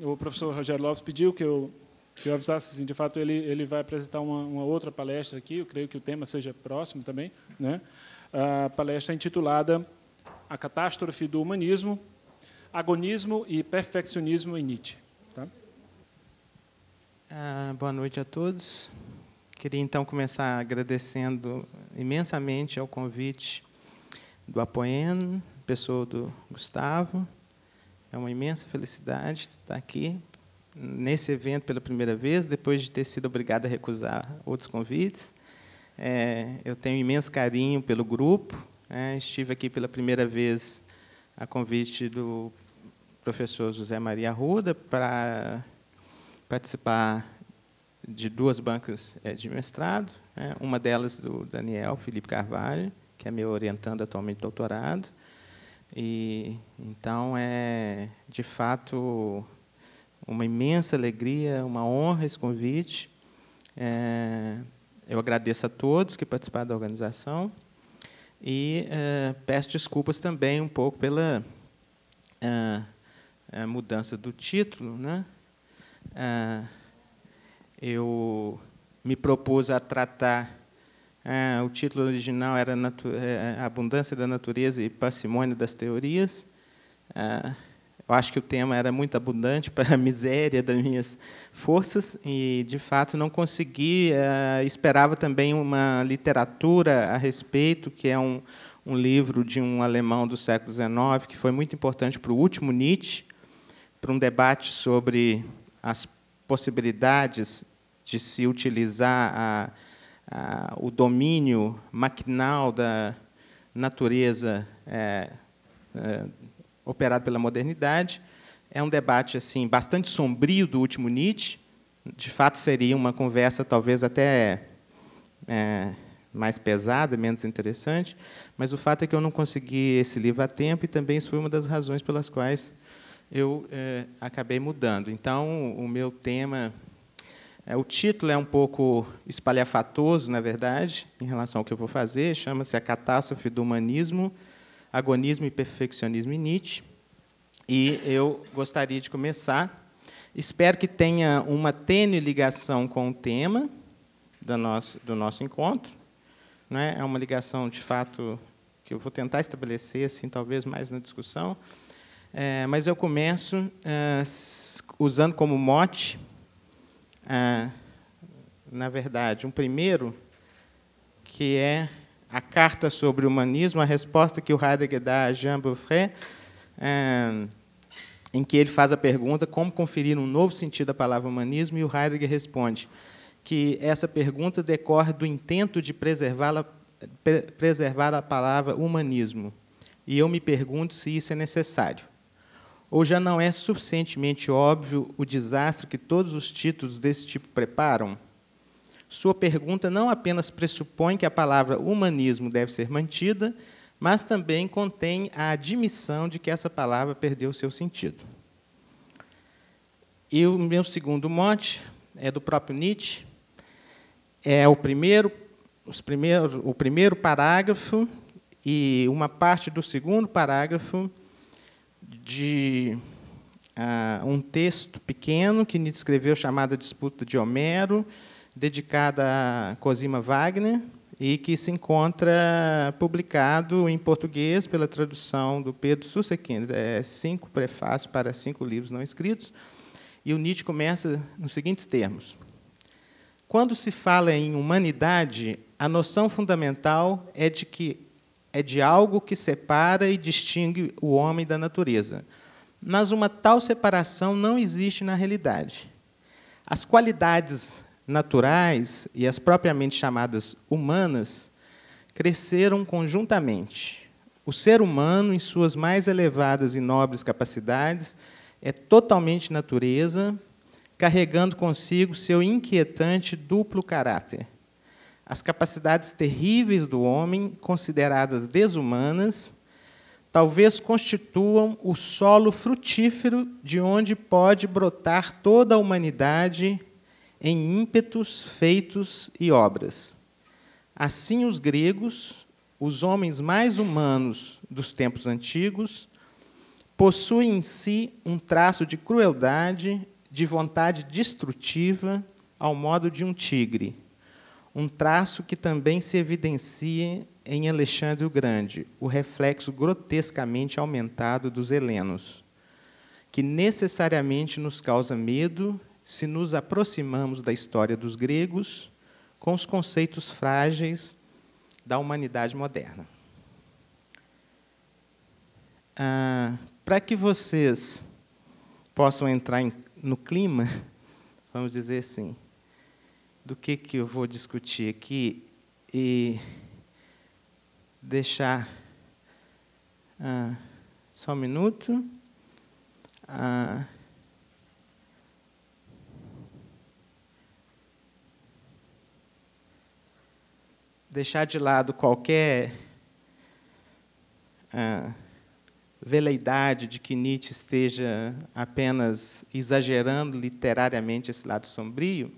o professor Rogério Lopes pediu que eu avisasse, assim, de fato, ele vai apresentar uma outra palestra aqui, eu creio que o tema seja próximo também, né? A palestra intitulada A Catástrofe do Humanismo, Agonismo e Perfeccionismo em Nietzsche. Tá? Boa noite a todos. Queria, então, começar agradecendo imensamente ao convite do Apoeno, pessoa do Gustavo. É uma imensa felicidade estar aqui, nesse evento pela primeira vez, depois de ter sido obrigado a recusar outros convites. Eu tenho imenso carinho pelo grupo. Estive aqui pela primeira vez a convite do professor José Maria Arruda para participar de 2 bancas de mestrado, uma delas do Daniel Felipe Carvalho, que é meu orientando atualmente de doutorado. E, então, é, de fato, uma imensa alegria, uma honra esse convite. Eu agradeço a todos que participaram da organização e peço desculpas também um pouco pela mudança do título, né? Eu me propus a tratar, o título original era Abundância da Natureza e Parcimônia das Teorias. Eu acho que o tema era muito abundante para a miséria das minhas forças e, de fato, não consegui. Esperava também uma literatura a respeito, que é um livro de um alemão do século XIX, que foi muito importante para o último Nietzsche, para um debate sobre as possibilidades de se utilizar o domínio maquinal da natureza operado pela modernidade. É um debate assim bastante sombrio do último Nietzsche. De fato, seria uma conversa talvez até mais pesada, menos interessante, mas o fato é que eu não consegui esse livro a tempo e também isso foi uma das razões pelas quais eu acabei mudando. Então, o meu tema... o título é um pouco espalhafatoso, na verdade, em relação ao que eu vou fazer. Chama-se A Catástrofe do Humanismo, Agonismo e Perfeccionismo em Nietzsche. E eu gostaria de começar. Espero que tenha uma tênue ligação com o tema do nosso encontro. Né? É uma ligação, de fato, que eu vou tentar estabelecer, assim, talvez mais na discussão. Mas eu começo usando como mote, na verdade, um primeiro, que é a Carta sobre o Humanismo, a resposta que o Heidegger dá a Jean Beaufret, em que ele faz a pergunta como conferir um novo sentido à palavra humanismo, e o Heidegger responde que essa pergunta decorre do intento de preservar a palavra humanismo. E eu me pergunto se isso é necessário. Ou já não é suficientemente óbvio o desastre que todos os títulos desse tipo preparam? Sua pergunta não apenas pressupõe que a palavra humanismo deve ser mantida, mas também contém a admissão de que essa palavra perdeu seu sentido. E o meu segundo mote é do próprio Nietzsche. É o primeiro parágrafo e uma parte do segundo parágrafo de um texto pequeno que Nietzsche escreveu, chamado Disputa de Homero, dedicada a Cosima Wagner, e que se encontra publicado em português pela tradução do Pedro Sussekin. 5 prefácios para 5 livros não escritos. E o Nietzsche começa nos seguintes termos. Quando se fala em humanidade, a noção fundamental é de algo que separa e distingue o homem da natureza. Mas uma tal separação não existe na realidade. As qualidades naturais e as propriamente chamadas humanas cresceram conjuntamente. O ser humano, em suas mais elevadas e nobres capacidades, é totalmente natureza, carregando consigo seu inquietante duplo caráter. As capacidades terríveis do homem, consideradas desumanas, talvez constituam o solo frutífero de onde pode brotar toda a humanidade em ímpetos, feitos e obras. Assim, os gregos, os homens mais humanos dos tempos antigos, possui em si um traço de crueldade, de vontade destrutiva, ao modo de um tigre, um traço que também se evidencia em Alexandre o Grande, o reflexo grotescamente aumentado dos helenos, que necessariamente nos causa medo se nos aproximamos da história dos gregos com os conceitos frágeis da humanidade moderna. Para que vocês possam entrar no clima, vamos dizer assim, do que eu vou discutir aqui e deixar só um minuto. Deixar de lado qualquer veleidade de que Nietzsche esteja apenas exagerando literariamente esse lado sombrio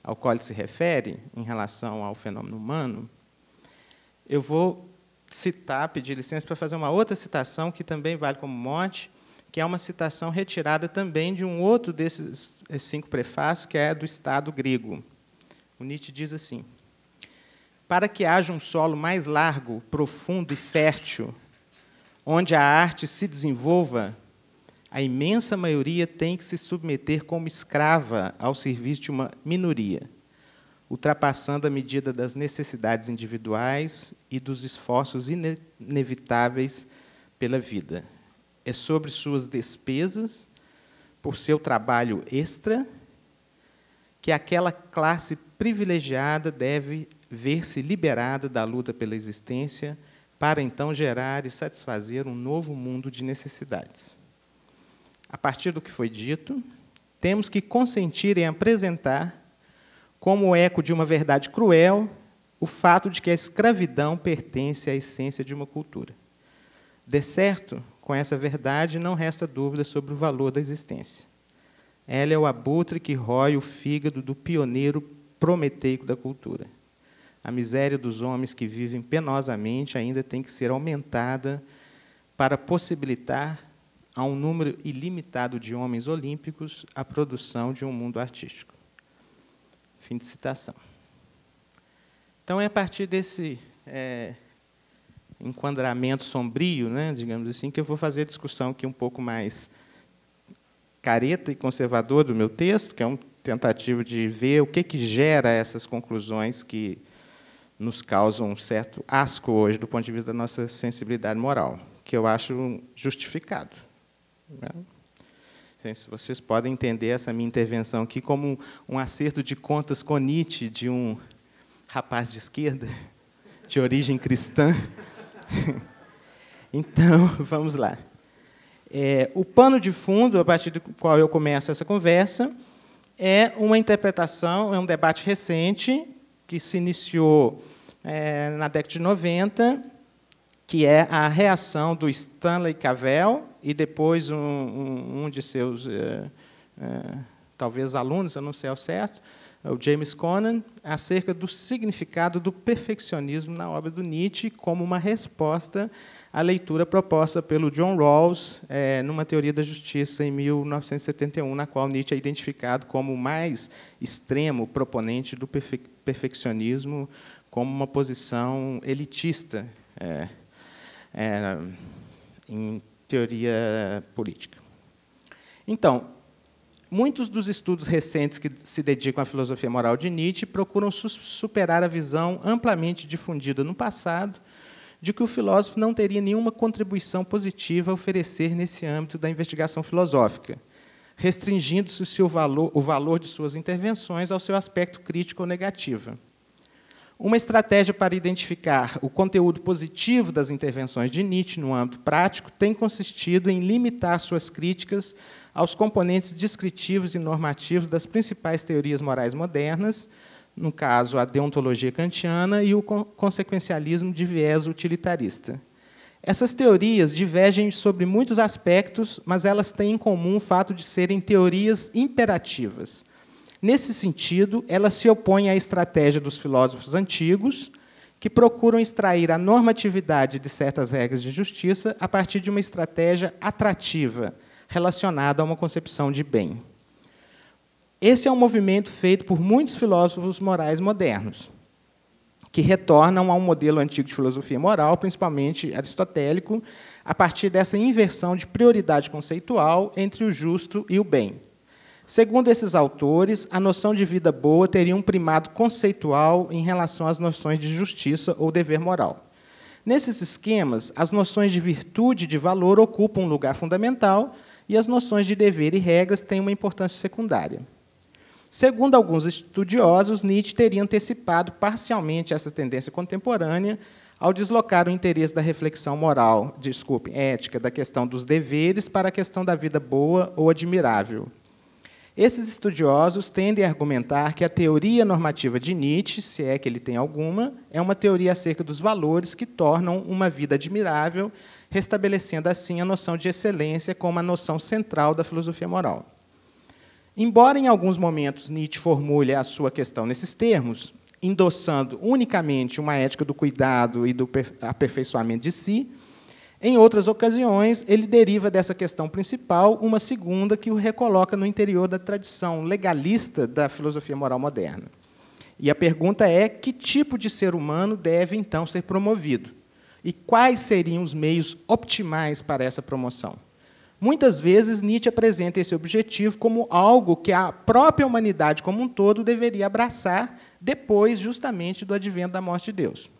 ao qual ele se refere em relação ao fenômeno humano. Eu vou citar, pedir licença para fazer uma outra citação que também vale como mote, que é uma citação retirada também de um outro desses 5 prefácios, que é do Estado grego. O Nietzsche diz assim: para que haja um solo mais largo, profundo e fértil, onde a arte se desenvolva, a imensa maioria tem que se submeter como escrava ao serviço de uma minoria, ultrapassando a medida das necessidades individuais e dos esforços inevitáveis pela vida. É sobre suas despesas, por seu trabalho extra, que aquela classe privilegiada deve ver-se liberada da luta pela existência, para então gerar e satisfazer um novo mundo de necessidades. A partir do que foi dito, temos que consentir em apresentar, como eco de uma verdade cruel, o fato de que a escravidão pertence à essência de uma cultura. De certo, com essa verdade, não resta dúvida sobre o valor da existência. Ela é o abutre que rói o fígado do pioneiro prometeico da cultura. A miséria dos homens que vivem penosamente ainda tem que ser aumentada para possibilitar a um número ilimitado de homens olímpicos a produção de um mundo artístico. Fim de citação. Então, é a partir desse enquadramento sombrio, né, digamos assim, que eu vou fazer a discussão aqui um pouco mais careta e conservadora do meu texto, que é uma tentativa de ver o que gera essas conclusões que nos causam um certo asco hoje, do ponto de vista da nossa sensibilidade moral, que eu acho justificado. Se vocês podem entender essa minha intervenção aqui como um acerto de contas com Nietzsche, de um rapaz de esquerda, de origem cristã. Então, vamos lá. O pano de fundo, a partir do qual eu começo essa conversa, é uma interpretação, é um debate recente, que se iniciou na década de 90, que é a reação do Stanley Cavell e depois um de seus, talvez, alunos, eu não sei ao certo, o James Conan, acerca do significado do perfeccionismo na obra do Nietzsche como uma resposta à leitura proposta pelo John Rawls numa Teoria da Justiça, em 1971, na qual Nietzsche é identificado como o mais extremo proponente do perfeccionismo como uma posição elitista em teoria política. Então, muitos dos estudos recentes que se dedicam à filosofia moral de Nietzsche procuram superar a visão amplamente difundida no passado de que o filósofo não teria nenhuma contribuição positiva a oferecer nesse âmbito da investigação filosófica, restringindo-se o valor de suas intervenções ao seu aspecto crítico ou negativo. Uma estratégia para identificar o conteúdo positivo das intervenções de Nietzsche no âmbito prático tem consistido em limitar suas críticas aos componentes descritivos e normativos das principais teorias morais modernas, no caso, a deontologia kantiana e o consequencialismo de viés utilitarista. Essas teorias divergem sobre muitos aspectos, mas elas têm em comum o fato de serem teorias imperativas. Nesse sentido, elas se opõem à estratégia dos filósofos antigos, que procuram extrair a normatividade de certas regras de justiça a partir de uma estratégia atrativa relacionada a uma concepção de bem. Esse é um movimento feito por muitos filósofos morais modernos, que retornam a um modelo antigo de filosofia moral, principalmente aristotélico, a partir dessa inversão de prioridade conceitual entre o justo e o bem. Segundo esses autores, a noção de vida boa teria um primado conceitual em relação às noções de justiça ou dever moral. Nesses esquemas, as noções de virtude e de valor ocupam um lugar fundamental e as noções de dever e regras têm uma importância secundária. Segundo alguns estudiosos, Nietzsche teria antecipado parcialmente essa tendência contemporânea ao deslocar o interesse da reflexão moral, ética, da questão dos deveres para a questão da vida boa ou admirável. Esses estudiosos tendem a argumentar que a teoria normativa de Nietzsche, se é que ele tem alguma, é uma teoria acerca dos valores que tornam uma vida admirável, restabelecendo assim a noção de excelência como a noção central da filosofia moral. Embora em alguns momentos Nietzsche formule a sua questão nesses termos, endossando unicamente uma ética do cuidado e do aperfeiçoamento de si, em outras ocasiões, ele deriva dessa questão principal uma segunda que o recoloca no interior da tradição legalista da filosofia moral moderna. E a pergunta é: que tipo de ser humano deve, então, ser promovido? E quais seriam os meios optimais para essa promoção? Muitas vezes, Nietzsche apresenta esse objetivo como algo que a própria humanidade como um todo deveria abraçar depois, justamente, do advento da morte de Deus.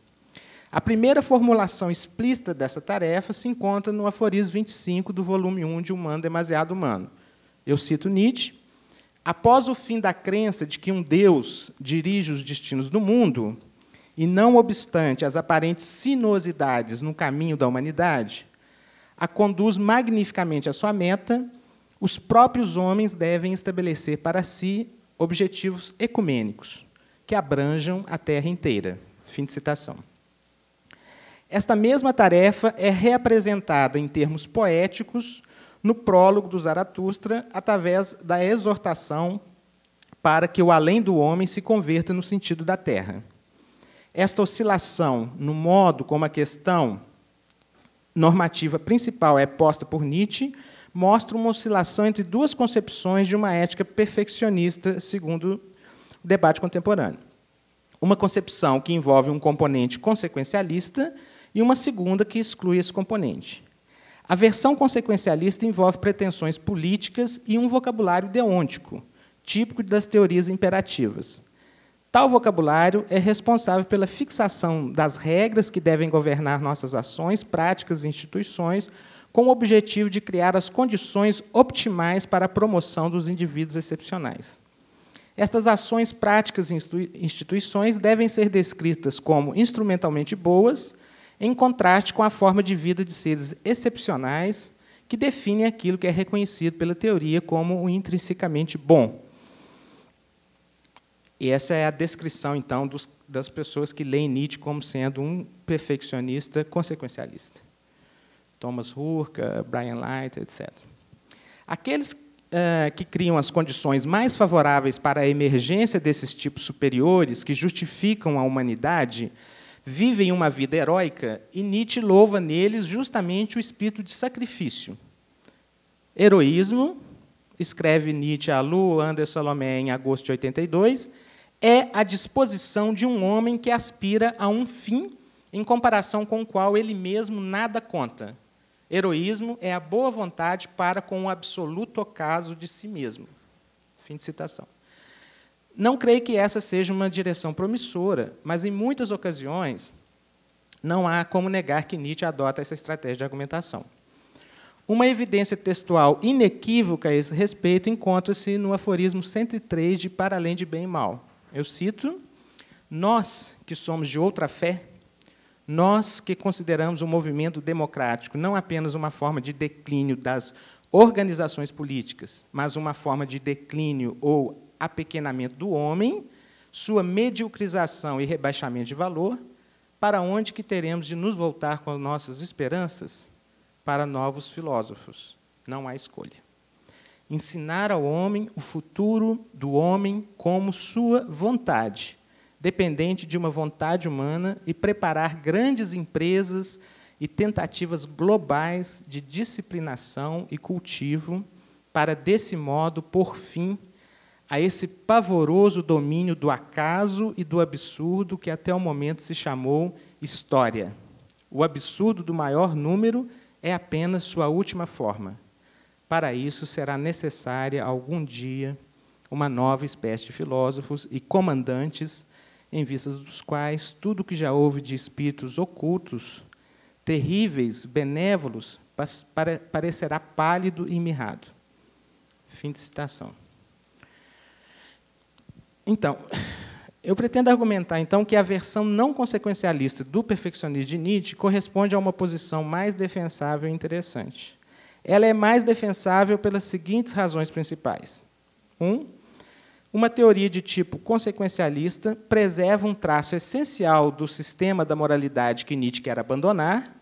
A primeira formulação explícita dessa tarefa se encontra no aforismo 25 do volume 1 de Humano Demasiado Humano. Eu cito Nietzsche: após o fim da crença de que um Deus dirige os destinos do mundo, e não obstante as aparentes sinuosidades no caminho da humanidade, a conduz magnificamente à sua meta, os próprios homens devem estabelecer para si objetivos ecumênicos, que abranjam a Terra inteira. Fim de citação. Esta mesma tarefa é reapresentada em termos poéticos no prólogo do Zaratustra, através da exortação para que o além do homem se converta no sentido da Terra. Esta oscilação no modo como a questão normativa principal é posta por Nietzsche mostra uma oscilação entre duas concepções de uma ética perfeccionista, segundo o debate contemporâneo. Uma concepção que envolve um componente consequencialista e uma segunda que exclui esse componente. A versão consequencialista envolve pretensões políticas e um vocabulário deôntico, típico das teorias imperativas. Tal vocabulário é responsável pela fixação das regras que devem governar nossas ações, práticas e instituições, com o objetivo de criar as condições optimais para a promoção dos indivíduos excepcionais. Estas ações, práticas e instituições devem ser descritas como instrumentalmente boas, em contraste com a forma de vida de seres excepcionais que definem aquilo que é reconhecido pela teoria como o intrinsecamente bom. E essa é a descrição, então, das pessoas que leem Nietzsche como sendo um perfeccionista consequencialista. Thomas Hurka, Brian Light, etc. Aqueles que criam as condições mais favoráveis para a emergência desses tipos superiores que justificam a humanidade vivem uma vida heróica, e Nietzsche louva neles justamente o espírito de sacrifício. Heroísmo, escreve Nietzsche a Lou Anderson Salomé em agosto de 82, é a disposição de um homem que aspira a um fim em comparação com o qual ele mesmo nada conta. Heroísmo é a boa vontade para com o absoluto ocaso de si mesmo. Fim de citação. Não creio que essa seja uma direção promissora, mas, em muitas ocasiões, não há como negar que Nietzsche adota essa estratégia de argumentação. Uma evidência textual inequívoca a esse respeito encontra-se no aforismo 103 de Para Além de Bem e Mal. Eu cito: nós, que somos de outra fé, nós que consideramos o movimento democrático não apenas uma forma de declínio das organizações políticas, mas uma forma de declínio ou apequenamento do homem, sua mediocrização e rebaixamento de valor, para onde que teremos de nos voltar com nossas esperanças? Para novos filósofos. Não há escolha. Ensinar ao homem o futuro do homem como sua vontade, dependente de uma vontade humana e preparar grandes empresas e tentativas globais de disciplinação e cultivo para, desse modo, pôr fim a esse pavoroso domínio do acaso e do absurdo que até o momento se chamou história. O absurdo do maior número é apenas sua última forma. Para isso, será necessária, algum dia, uma nova espécie de filósofos e comandantes, em vista dos quais tudo o que já houve de espíritos ocultos, terríveis, benévolos, parecerá pálido e mirrado. Fim de citação. Então, eu pretendo argumentar, então, que a versão não consequencialista do perfeccionismo de Nietzsche corresponde a uma posição mais defensável e interessante. Ela é mais defensável pelas seguintes razões principais. Uma teoria de tipo consequencialista preserva um traço essencial do sistema da moralidade que Nietzsche quer abandonar,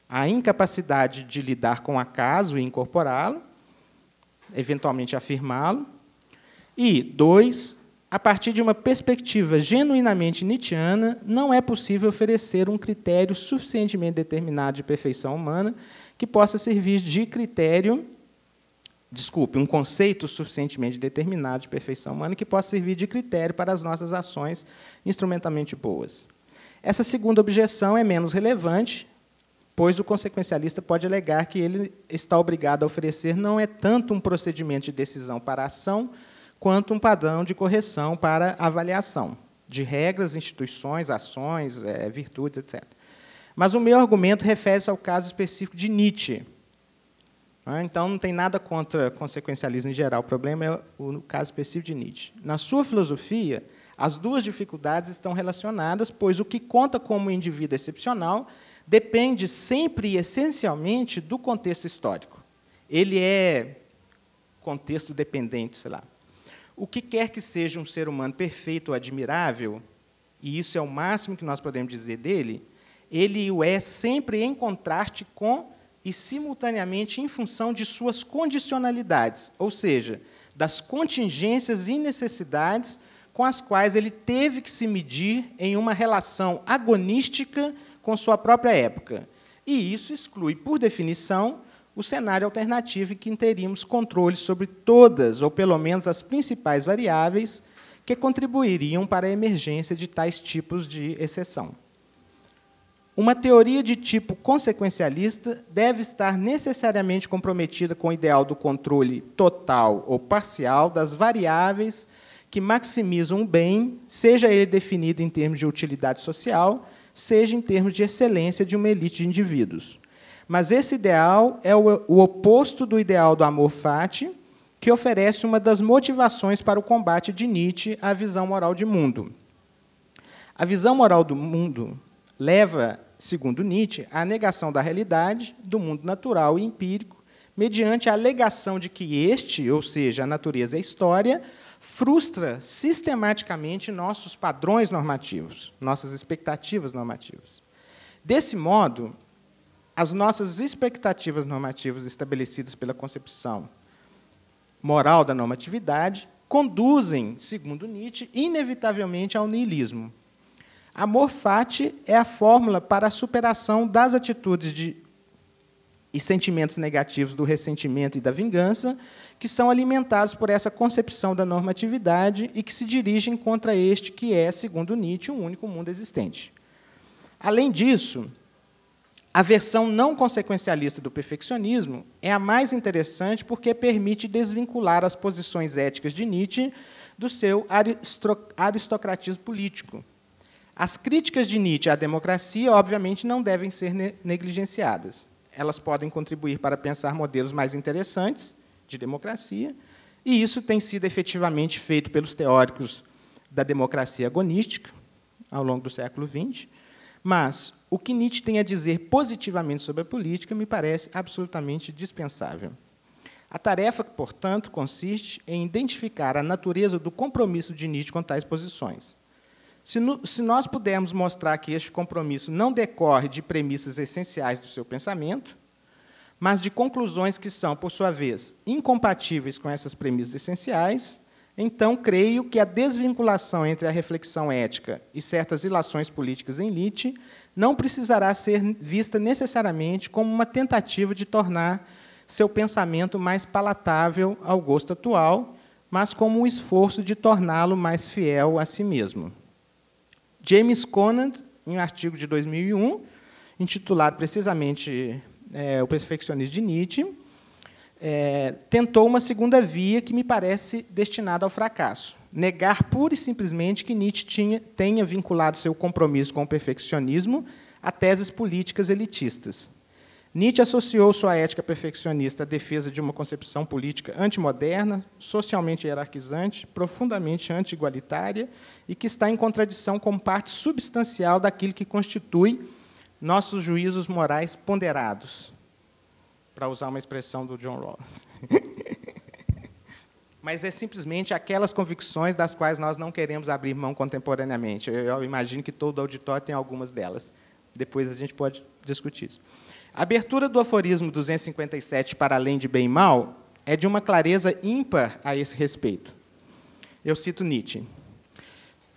a incapacidade de lidar com o acaso e incorporá-lo, eventualmente afirmá-lo. E, 2, a partir de uma perspectiva genuinamente nietzschiana, não é possível oferecer um critério suficientemente determinado de perfeição humana que possa servir de critério, um conceito suficientemente determinado de perfeição humana que possa servir de critério para as nossas ações instrumentalmente boas. Essa segunda objeção é menos relevante, pois o consequencialista pode alegar que ele está obrigado a oferecer não é tanto um procedimento de decisão para a ação, quanto um padrão de correção para avaliação de regras, instituições, ações, virtudes, etc. Mas o meu argumento refere-se ao caso específico de Nietzsche. Então, não tem nada contra consequencialismo em geral, o problema é o caso específico de Nietzsche. Na sua filosofia, as duas dificuldades estão relacionadas, pois o que conta como indivíduo excepcional depende sempre e essencialmente do contexto histórico. Ele é contexto dependente, sei lá. O que quer que seja um ser humano perfeito ou admirável, e isso é o máximo que nós podemos dizer dele, ele o é sempre em contraste com e, simultaneamente, em função de suas condicionalidades, ou seja, das contingências e necessidades com as quais ele teve que se medir em uma relação agonística com sua própria época. E isso exclui, por definição, o cenário alternativo em que teríamos controle sobre todas, ou pelo menos as principais variáveis que contribuiriam para a emergência de tais tipos de exceção. Uma teoria de tipo consequencialista deve estar necessariamente comprometida com o ideal do controle total ou parcial das variáveis que maximizam o bem, seja ele definido em termos de utilidade social, seja em termos de excelência de uma elite de indivíduos. Mas esse ideal é o oposto do ideal do amor fati, que oferece uma das motivações para o combate de Nietzsche à visão moral de mundo. A visão moral do mundo leva, segundo Nietzsche, à negação da realidade, do mundo natural e empírico, mediante a alegação de que este, ou seja, a natureza e a história, frustra sistematicamente nossos padrões normativos, nossas expectativas normativas. Desse modo, as nossas expectativas normativas estabelecidas pela concepção moral da normatividade conduzem, segundo Nietzsche, inevitavelmente ao niilismo. Amor fati é a fórmula para a superação das atitudes e sentimentos negativos do ressentimento e da vingança, que são alimentados por essa concepção da normatividade e que se dirigem contra este que é, segundo Nietzsche, o único mundo existente. Além disso, a versão não consequencialista do perfeccionismo é a mais interessante porque permite desvincular as posições éticas de Nietzsche do seu aristocratismo político. As críticas de Nietzsche à democracia, obviamente, não devem ser negligenciadas. Elas podem contribuir para pensar modelos mais interessantes de democracia, e isso tem sido efetivamente feito pelos teóricos da democracia agonística ao longo do século XX. Mas o que Nietzsche tem a dizer positivamente sobre a política me parece absolutamente dispensável. A tarefa, portanto, consiste em identificar a natureza do compromisso de Nietzsche com tais posições. Se nós pudermos mostrar que este compromisso não decorre de premissas essenciais do seu pensamento, mas de conclusões que são, por sua vez, incompatíveis com essas premissas essenciais, então creio que a desvinculação entre a reflexão ética e certas ilações políticas em Nietzsche não precisará ser vista necessariamente como uma tentativa de tornar seu pensamento mais palatável ao gosto atual, mas como um esforço de torná-lo mais fiel a si mesmo. James Conant, em um artigo de 2001, intitulado precisamente O Perfeccionismo de Nietzsche, tentou uma segunda via que me parece destinada ao fracasso: negar pura e simplesmente que Nietzsche tenha vinculado seu compromisso com o perfeccionismo a teses políticas elitistas. Nietzsche associou sua ética perfeccionista à defesa de uma concepção política antimoderna, socialmente hierarquizante, profundamente anti-igualitária e que está em contradição com parte substancial daquilo que constitui nossos juízos morais ponderados, para usar uma expressão do John Rawls. Mas é simplesmente aquelas convicções das quais nós não queremos abrir mão contemporaneamente. Eu imagino que todo auditório tem algumas delas. Depois a gente pode discutir isso. A abertura do aforismo 257, para além de bem e mal, é de uma clareza ímpar a esse respeito. Eu cito Nietzsche.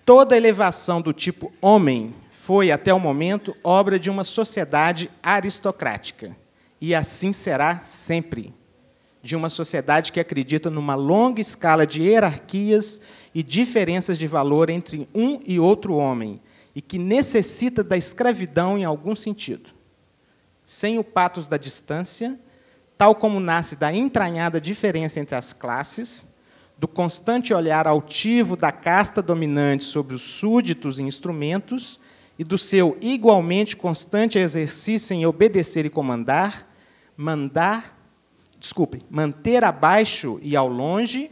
Toda elevação do tipo homem foi, até o momento, obra de uma sociedade aristocrática, e assim será sempre. De uma sociedade que acredita numa longa escala de hierarquias e diferenças de valor entre um e outro homem, e que necessita da escravidão em algum sentido. Sem o patos da distância, tal como nasce da entranhada diferença entre as classes, do constante olhar altivo da casta dominante sobre os súditos e instrumentos, e do seu igualmente constante exercício em obedecer e comandar, manter abaixo e ao longe,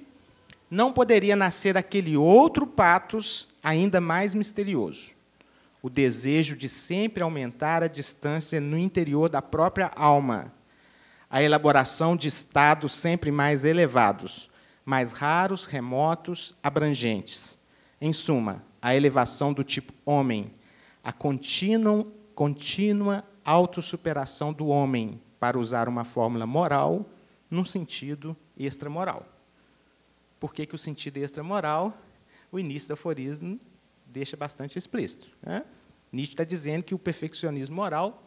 não poderia nascer aquele outro patos ainda mais misterioso: o desejo de sempre aumentar a distância no interior da própria alma, a elaboração de estados sempre mais elevados, mais raros, remotos, abrangentes. Em suma, a elevação do tipo homem, a contínua autossuperação do homem, para usar uma fórmula moral, num sentido extramoral. Por que o sentido extramoral? O início do aforismo deixa bastante explícito, né? Nietzsche está dizendo que o perfeccionismo moral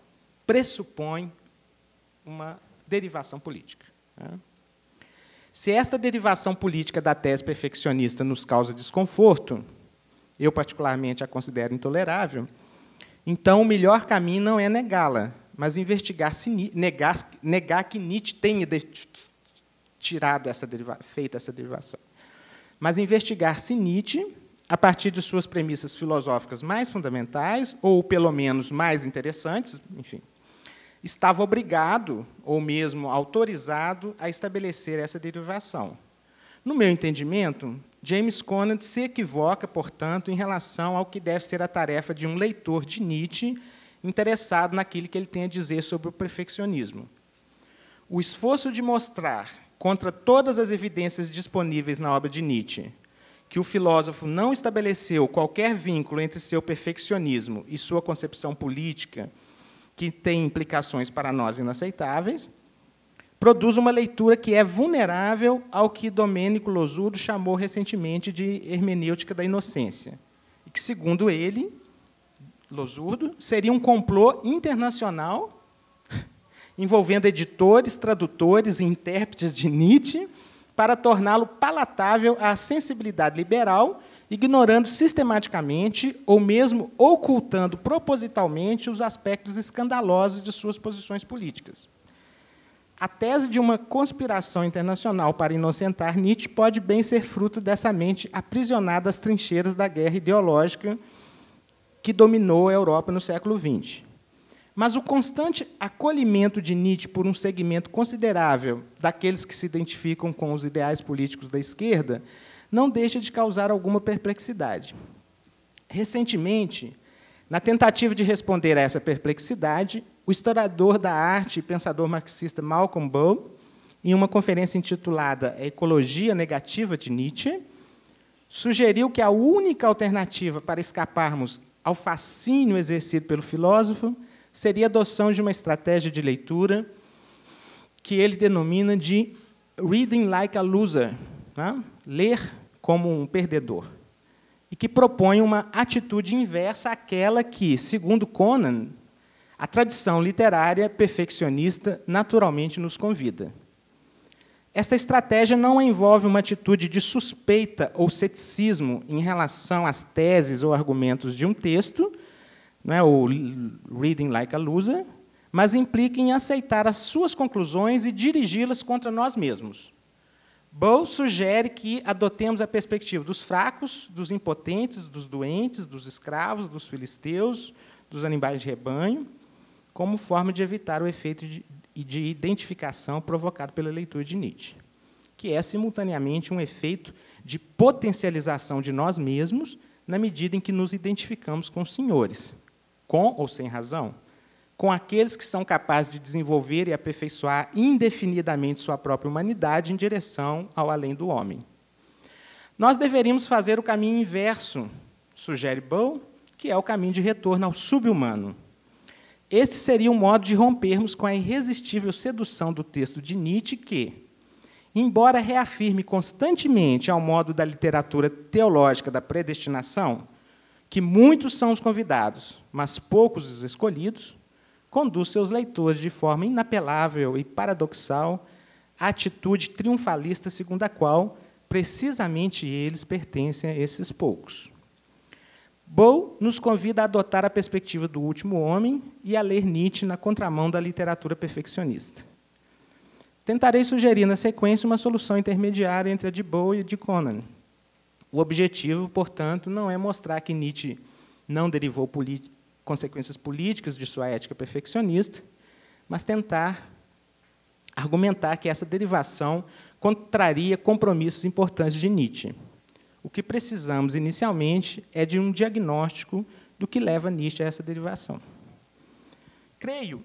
pressupõe uma derivação política, né? Se esta derivação política da tese perfeccionista nos causa desconforto, eu particularmente a considero intolerável, então o melhor caminho não é negá-la, mas negar que Nietzsche tenha feito essa derivação. Mas investigar se Nietzsche, a partir de suas premissas filosóficas mais fundamentais, ou pelo menos mais interessantes, enfim, estava obrigado, ou mesmo autorizado, a estabelecer essa derivação. No meu entendimento, James Conant se equivoca, portanto, em relação ao que deve ser a tarefa de um leitor de Nietzsche interessado naquilo que ele tem a dizer sobre o perfeccionismo. O esforço de mostrar, contra todas as evidências disponíveis na obra de Nietzsche, que o filósofo não estabeleceu qualquer vínculo entre seu perfeccionismo e sua concepção política, que tem implicações para nós inaceitáveis, produz uma leitura que é vulnerável ao que Domênico Losurdo chamou recentemente de hermenêutica da inocência, e que, segundo ele, Losurdo, seria um complô internacional envolvendo editores, tradutores e intérpretes de Nietzsche para torná-lo palatável à sensibilidade liberal, ignorando sistematicamente ou mesmo ocultando propositalmente os aspectos escandalosos de suas posições políticas. A tese de uma conspiração internacional para inocentar Nietzsche pode bem ser fruto dessa mente aprisionada às trincheiras da guerra ideológica que dominou a Europa no século XX. Mas o constante acolhimento de Nietzsche por um segmento considerável daqueles que se identificam com os ideais políticos da esquerda não deixa de causar alguma perplexidade. Recentemente, na tentativa de responder a essa perplexidade, o historiador da arte e pensador marxista Malcolm Bull, em uma conferência intitulada Ecologia Negativa de Nietzsche, sugeriu que a única alternativa para escaparmos ao fascínio exercido pelo filósofo seria a adoção de uma estratégia de leitura que ele denomina de reading like a loser, né? Ler como um perdedor, e que propõe uma atitude inversa àquela que, segundo Conan, a tradição literária perfeccionista naturalmente nos convida. Esta estratégia não envolve uma atitude de suspeita ou ceticismo em relação às teses ou argumentos de um texto, não é, o reading like a loser, mas implica em aceitar as suas conclusões e dirigi-las contra nós mesmos. Bow sugere que adotemos a perspectiva dos fracos, dos impotentes, dos doentes, dos escravos, dos filisteus, dos animais de rebanho, como forma de evitar o efeito de identificação provocado pela leitura de Nietzsche, que é, simultaneamente, um efeito de potencialização de nós mesmos na medida em que nos identificamos com os senhores, com ou sem razão, com aqueles que são capazes de desenvolver e aperfeiçoar indefinidamente sua própria humanidade em direção ao além do homem. Nós deveríamos fazer o caminho inverso, sugere Bow, que é o caminho de retorno ao subhumano. Este seria um modo de rompermos com a irresistível sedução do texto de Nietzsche que, embora reafirme constantemente, ao modo da literatura teológica da predestinação, que muitos são os convidados, mas poucos os escolhidos, conduz seus leitores de forma inapelável e paradoxal à atitude triunfalista segundo a qual, precisamente, eles pertencem a esses poucos. Bow nos convida a adotar a perspectiva do último homem e a ler Nietzsche na contramão da literatura perfeccionista. Tentarei sugerir, na sequência, uma solução intermediária entre a de Bow e a de Conan. O objetivo, portanto, não é mostrar que Nietzsche não derivou consequências políticas de sua ética perfeccionista, mas tentar argumentar que essa derivação contraria compromissos importantes de Nietzsche. O que precisamos, inicialmente, é de um diagnóstico do que leva Nietzsche a essa derivação. Creio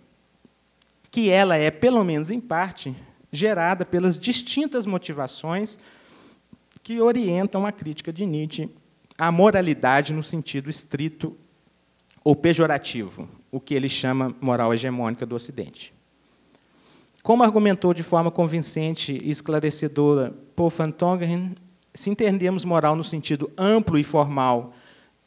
que ela é, pelo menos em parte, gerada pelas distintas motivações que orientam a crítica de Nietzsche à moralidade no sentido estrito ou pejorativo, o que ele chama moral hegemônica do Ocidente. Como argumentou de forma convincente e esclarecedora Paul van Tongeren, se entendemos moral no sentido amplo e formal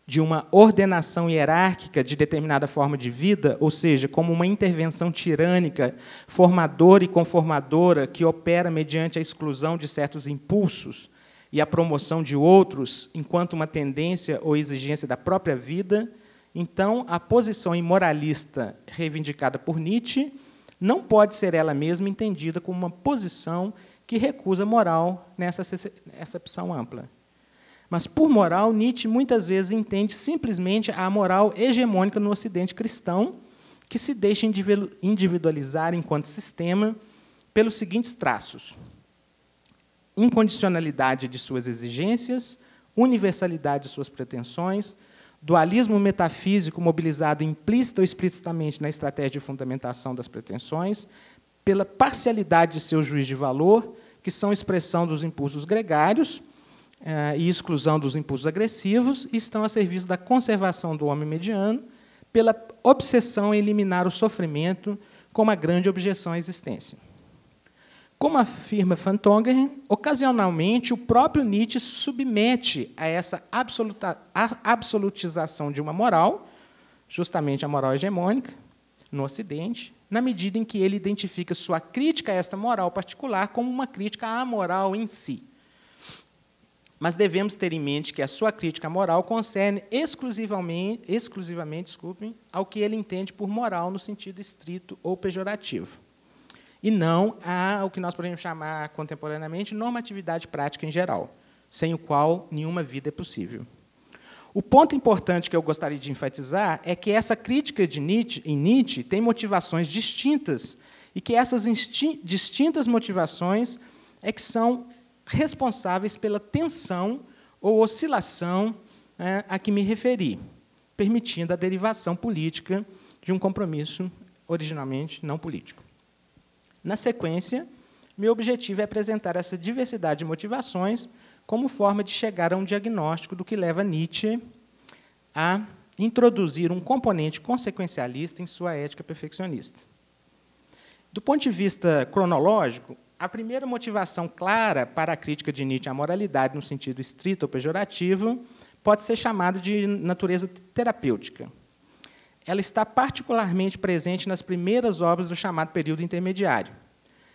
de uma ordenação hierárquica de determinada forma de vida, ou seja, como uma intervenção tirânica, formadora e conformadora, que opera mediante a exclusão de certos impulsos e a promoção de outros, enquanto uma tendência ou exigência da própria vida, então a posição imoralista reivindicada por Nietzsche não pode ser ela mesma entendida como uma posição que recusa moral nessa acepção ampla. Mas, por moral, Nietzsche muitas vezes entende simplesmente a moral hegemônica no Ocidente cristão, que se deixa individualizar enquanto sistema pelos seguintes traços: incondicionalidade de suas exigências, universalidade de suas pretensões, dualismo metafísico mobilizado implícita ou explicitamente na estratégia de fundamentação das pretensões, pela parcialidade de seu juízo de valor, que são expressão dos impulsos gregários e exclusão dos impulsos agressivos, e estão a serviço da conservação do homem mediano, pela obsessão em eliminar o sofrimento como a grande objeção à existência. Como afirma van Tongeren, ocasionalmente o próprio Nietzsche se submete a essa absolutização de uma moral, justamente a moral hegemônica, no Ocidente, na medida em que ele identifica sua crítica a esta moral particular como uma crítica à moral em si. Mas devemos ter em mente que a sua crítica moral concerne exclusivamente, ao que ele entende por moral no sentido estrito ou pejorativo, e não ao que nós podemos chamar contemporaneamente normatividade prática em geral, sem o qual nenhuma vida é possível. O ponto importante que eu gostaria de enfatizar é que essa crítica de Nietzsche, em Nietzsche, tem motivações distintas, e que essas distintas motivações é que são responsáveis pela tensão ou oscilação a que me referi, permitindo a derivação política de um compromisso originalmente não político. Na sequência, meu objetivo é apresentar essa diversidade de motivações como forma de chegar a um diagnóstico do que leva Nietzsche a introduzir um componente consequencialista em sua ética perfeccionista. Do ponto de vista cronológico, a primeira motivação clara para a crítica de Nietzsche à moralidade, no sentido estrito ou pejorativo, pode ser chamada de natureza terapêutica. Ela está particularmente presente nas primeiras obras do chamado período intermediário.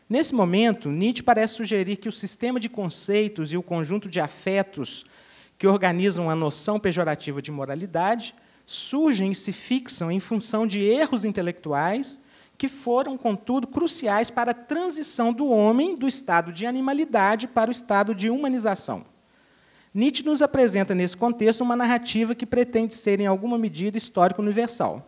Nesse momento, Nietzsche parece sugerir que o sistema de conceitos e o conjunto de afetos que organizam a noção pejorativa de moralidade surgem e se fixam em função de erros intelectuais que foram, contudo, cruciais para a transição do homem do estado de animalidade para o estado de humanização. Nietzsche nos apresenta, nesse contexto, uma narrativa que pretende ser, em alguma medida, histórico-universal.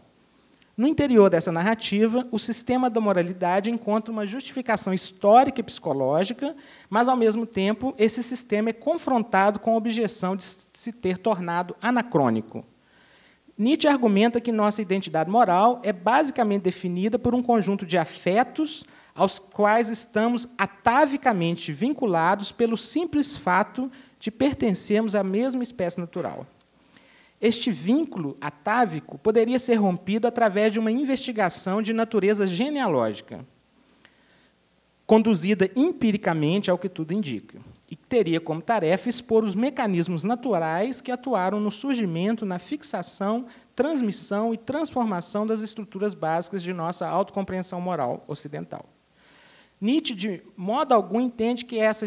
No interior dessa narrativa, o sistema da moralidade encontra uma justificação histórica e psicológica, mas, ao mesmo tempo, esse sistema é confrontado com a objeção de se ter tornado anacrônico. Nietzsche argumenta que nossa identidade moral é basicamente definida por um conjunto de afetos aos quais estamos atavicamente vinculados pelo simples fato de pertencermos à mesma espécie natural. Este vínculo atávico poderia ser rompido através de uma investigação de natureza genealógica, conduzida empiricamente ao que tudo indica, e que teria como tarefa expor os mecanismos naturais que atuaram no surgimento, na fixação, transmissão e transformação das estruturas básicas de nossa autocompreensão moral ocidental. Nietzsche, de modo algum, entende que essa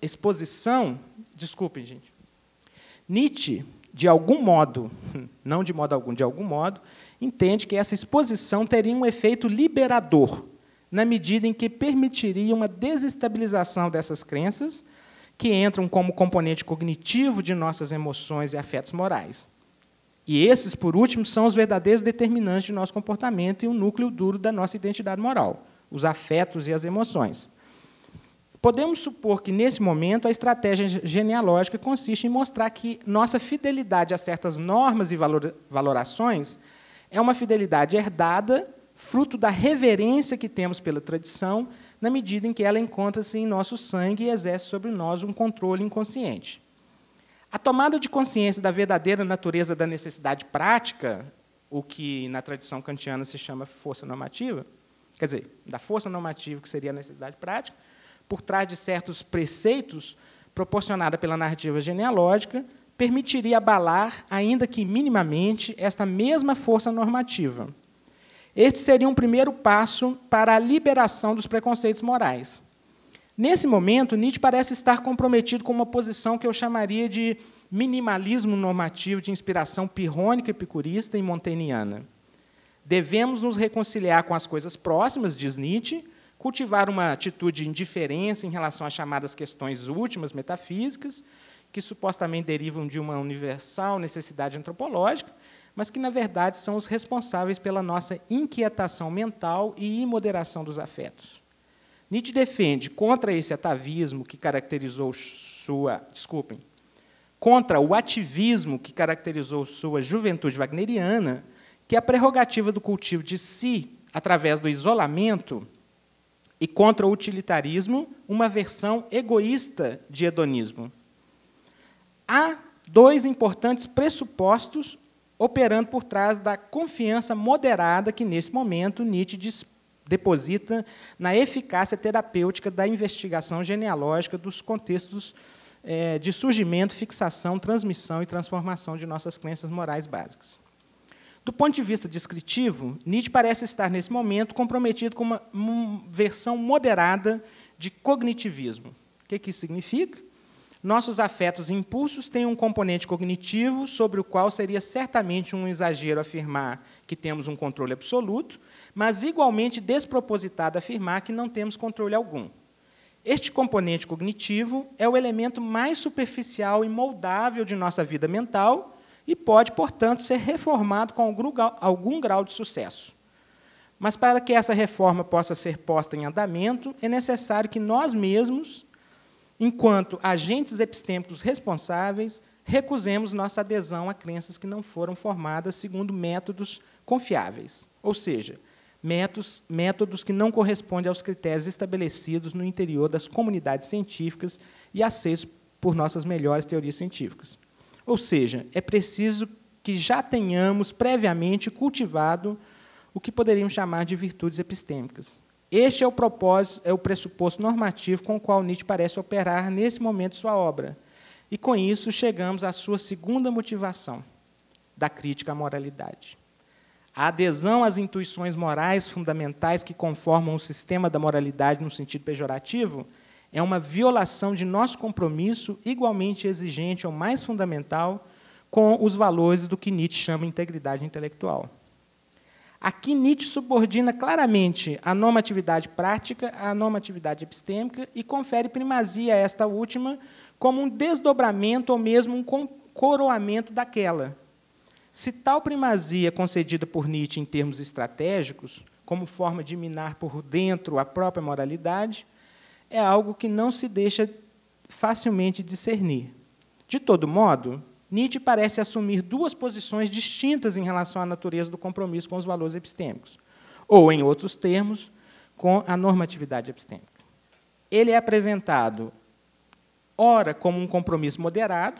exposição... Desculpem, gente. Nietzsche, de algum modo, não de modo algum, de algum modo, entende que essa exposição teria um efeito liberador, na medida em que permitiria uma desestabilização dessas crenças, que entram como componente cognitivo de nossas emoções e afetos morais. E esses, por último, são os verdadeiros determinantes de nosso comportamento e o núcleo duro da nossa identidade moral, os afetos e as emoções. Podemos supor que, nesse momento, a estratégia genealógica consiste em mostrar que nossa fidelidade a certas normas e valorações é uma fidelidade herdada, fruto da reverência que temos pela tradição, na medida em que ela encontra-se em nosso sangue e exerce sobre nós um controle inconsciente. A tomada de consciência da verdadeira natureza da necessidade prática, o que, na tradição kantiana, se chama força normativa, quer dizer, da força normativa, que seria a necessidade prática, por trás de certos preceitos proporcionada pela narrativa genealógica, permitiria abalar, ainda que minimamente, esta mesma força normativa. Este seria um primeiro passo para a liberação dos preconceitos morais. Nesse momento, Nietzsche parece estar comprometido com uma posição que eu chamaria de minimalismo normativo de inspiração pirrônica, epicurista e montaigniana. Devemos nos reconciliar com as coisas próximas, diz Nietzsche, cultivar uma atitude de indiferença em relação às chamadas questões últimas metafísicas, que supostamente derivam de uma universal necessidade antropológica, mas que, na verdade, são os responsáveis pela nossa inquietação mental e imoderação dos afetos. Nietzsche defende, contra esse atavismo que caracterizou contra o ativismo que caracterizou sua juventude wagneriana, que a prerrogativa do cultivo de si, através do isolamento, e contra o utilitarismo, uma versão egoísta de hedonismo. Há dois importantes pressupostos operando por trás da confiança moderada que, nesse momento, Nietzsche deposita na eficácia terapêutica da investigação genealógica dos contextos de surgimento, fixação, transmissão e transformação de nossas crenças morais básicas. Do ponto de vista descritivo, Nietzsche parece estar, nesse momento, comprometido com uma versão moderada de cognitivismo. O que isso significa? Nossos afetos e impulsos têm um componente cognitivo sobre o qual seria certamente um exagero afirmar que temos um controle absoluto, mas igualmente despropositado afirmar que não temos controle algum. Este componente cognitivo é o elemento mais superficial e moldável de nossa vida mental e pode, portanto, ser reformado com algum grau de sucesso. Mas, para que essa reforma possa ser posta em andamento, é necessário que nós mesmos, enquanto agentes epistêmicos responsáveis, recusemos nossa adesão a crenças que não foram formadas segundo métodos confiáveis, ou seja, métodos que não correspondem aos critérios estabelecidos no interior das comunidades científicas e aceitos por nossas melhores teorias científicas. Ou seja, é preciso que já tenhamos previamente cultivado o que poderíamos chamar de virtudes epistêmicas. Este é o propósito, é o pressuposto normativo com o qual Nietzsche parece operar nesse momento de sua obra. E, com isso, chegamos à sua segunda motivação, da crítica à moralidade. A adesão às intuições morais fundamentais que conformam o sistema da moralidade no sentido pejorativo é uma violação de nosso compromisso igualmente exigente ou mais fundamental com os valores do que Nietzsche chama integridade intelectual. Aqui Nietzsche subordina claramente a normatividade prática à normatividade epistêmica e confere primazia a esta última como um desdobramento ou mesmo um coroamento daquela. Se tal primazia concedida por Nietzsche em termos estratégicos, como forma de minar por dentro a própria moralidade, é algo que não se deixa facilmente discernir. De todo modo, Nietzsche parece assumir duas posições distintas em relação à natureza do compromisso com os valores epistêmicos, ou, em outros termos, com a normatividade epistêmica. Ele é apresentado, ora, como um compromisso moderado,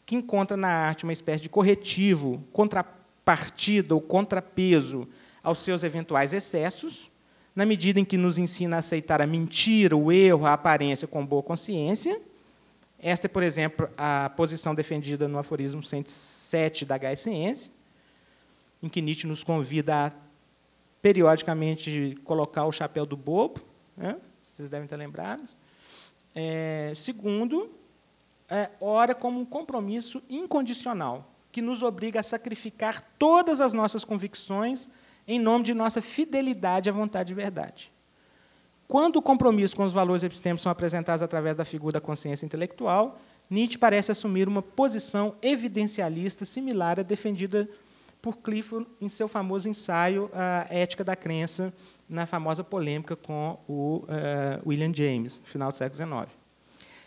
que encontra na arte uma espécie de corretivo, contrapartida ou contrapeso aos seus eventuais excessos, na medida em que nos ensina a aceitar a mentira, o erro, a aparência com boa consciência. Esta é, por exemplo, a posição defendida no aforismo 107 da HSciência, em que Nietzsche nos convida a, periodicamente, colocar o chapéu do bobo, né? Vocês devem ter lembrado. Segundo, ora como um compromisso incondicional, que nos obriga a sacrificar todas as nossas convicções em nome de nossa fidelidade à vontade de verdade. Quando o compromisso com os valores epistêmicos são apresentados através da figura da consciência intelectual, Nietzsche parece assumir uma posição evidencialista similar à defendida por Clifford em seu famoso ensaio A Ética da Crença, na famosa polêmica com o William James, no final do século XIX.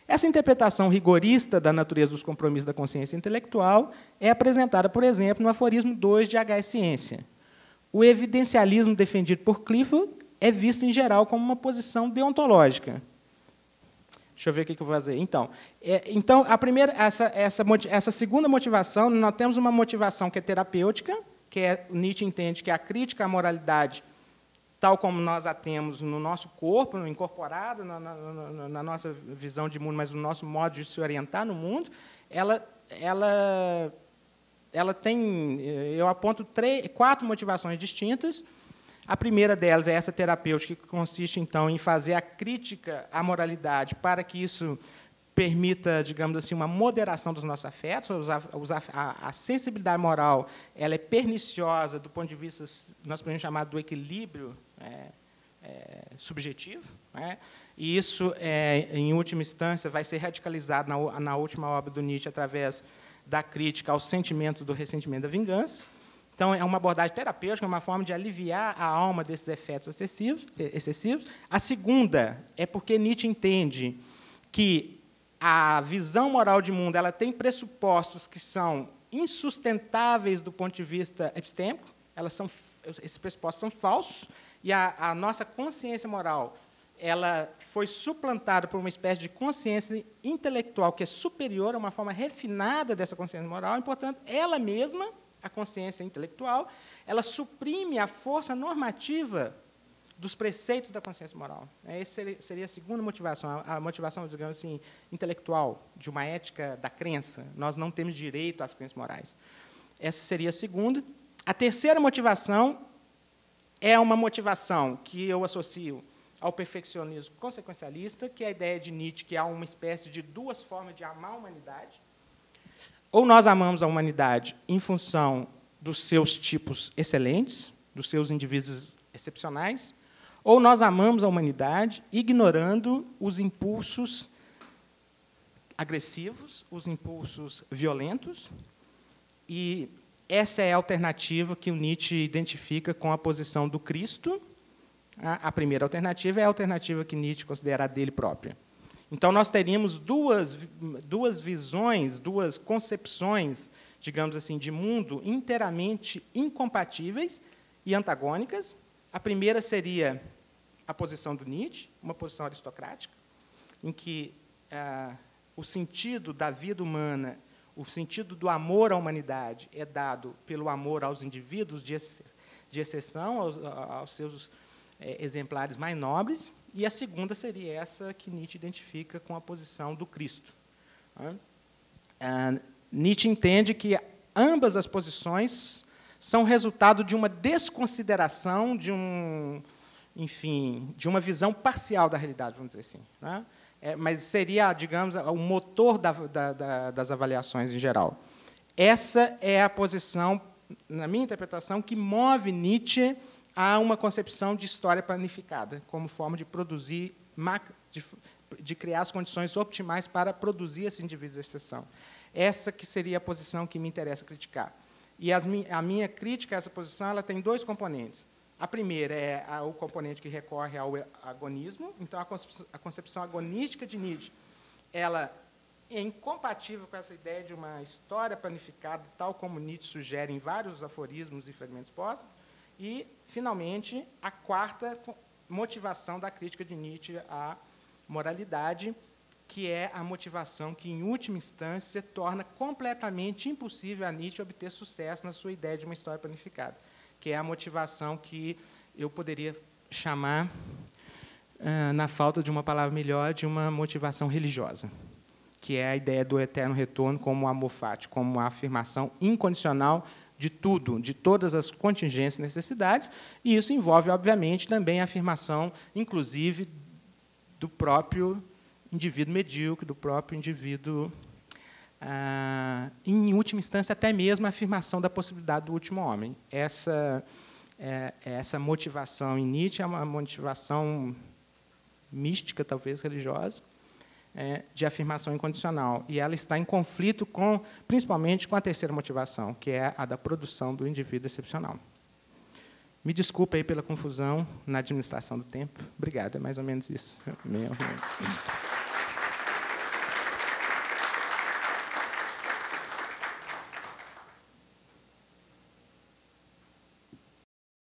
Essa interpretação rigorista da natureza dos compromissos da consciência intelectual é apresentada, por exemplo, no aforismo 2 de H.Ciência. O evidencialismo defendido por Clifford é visto, em geral, como uma posição deontológica. Deixa eu ver o que eu vou fazer. Então, a primeira, essa segunda motivação, nós temos uma motivação que é terapêutica, que Nietzsche entende que a crítica à moralidade, tal como nós a temos no nosso corpo, incorporada na nossa visão de mundo, mas no nosso modo de se orientar no mundo, ela tem, eu aponto 4 motivações distintas. A primeira delas é essa terapêutica, que consiste, então, em fazer a crítica à moralidade para que isso permita, digamos assim, uma moderação dos nossos afetos. A sensibilidade moral ela é perniciosa do ponto de vista, nós podemos chamar do equilíbrio subjetivo, né? E isso, em última instância, vai ser radicalizado na última obra do Nietzsche através da crítica ao sentimento do ressentimento da vingança. Então, é uma abordagem terapêutica, uma forma de aliviar a alma desses efeitos excessivos. A segunda é porque Nietzsche entende que a visão moral de mundo ela tem pressupostos que são insustentáveis do ponto de vista epistêmico, esses pressupostos são falsos, e a nossa consciência moral ela foi suplantada por uma espécie de consciência intelectual que é superior a uma forma refinada dessa consciência moral, e, portanto, ela mesma, a consciência intelectual, ela suprime a força normativa dos preceitos da consciência moral. Essa seria a segunda motivação, a motivação, digamos assim, intelectual, de uma ética da crença. Nós não temos direito às crenças morais. Essa seria a segunda. A terceira motivação é uma motivação que eu associo ao perfeccionismo consequencialista, que é a ideia de Nietzsche que há uma espécie de duas formas de amar a humanidade. Ou nós amamos a humanidade em função dos seus tipos excelentes, dos seus indivíduos excepcionais, ou nós amamos a humanidade ignorando os impulsos agressivos, os impulsos violentos. E essa é a alternativa que o Nietzsche identifica com a posição do Cristo. A primeira alternativa é a alternativa que Nietzsche considera a dele própria. Então, nós teríamos duas visões, duas concepções, digamos assim, de mundo inteiramente incompatíveis e antagônicas. A primeira seria a posição do Nietzsche, uma posição aristocrática, em que o sentido da vida humana, o sentido do amor à humanidade é dado pelo amor aos indivíduos de exceção, aos seus exemplares mais nobres, e a segunda seria essa que Nietzsche identifica com a posição do Cristo. Nietzsche entende que ambas as posições são resultado de uma desconsideração, de uma visão parcial da realidade, vamos dizer assim, né? Mas seria, digamos, o motor das avaliações em geral. Essa é a posição, na minha interpretação, que move Nietzsche a uma concepção de história planificada, como forma de produzir, de criar as condições optimais para produzir esses indivíduos de exceção. Essa que seria a posição que me interessa criticar. E a minha crítica a essa posição ela tem dois componentes. A primeira é o componente que recorre ao agonismo. Então, a concepção agonística de Nietzsche ela é incompatível com essa ideia de uma história planificada, tal como Nietzsche sugere em vários aforismos e fragmentos póstumos. E, finalmente, a quarta motivação da crítica de Nietzsche à moralidade, que é a motivação que, em última instância, torna completamente impossível a Nietzsche obter sucesso na sua ideia de uma história planificada, que é a motivação que eu poderia chamar, na falta de uma palavra melhor, de uma motivação religiosa, que é a ideia do eterno retorno como amor fati, como a afirmação incondicional de tudo, de todas as contingências e necessidades, e isso envolve, obviamente, também a afirmação, inclusive, do próprio indivíduo medíocre, do próprio indivíduo, em última instância, até mesmo a afirmação da possibilidade do último homem. Essa motivação em Nietzsche é uma motivação mística, talvez religiosa, de afirmação incondicional. E ela está em conflito, principalmente, com a terceira motivação, que é a da produção do indivíduo excepcional. Me desculpe aí pela confusão na administração do tempo. Obrigado, é mais ou menos isso.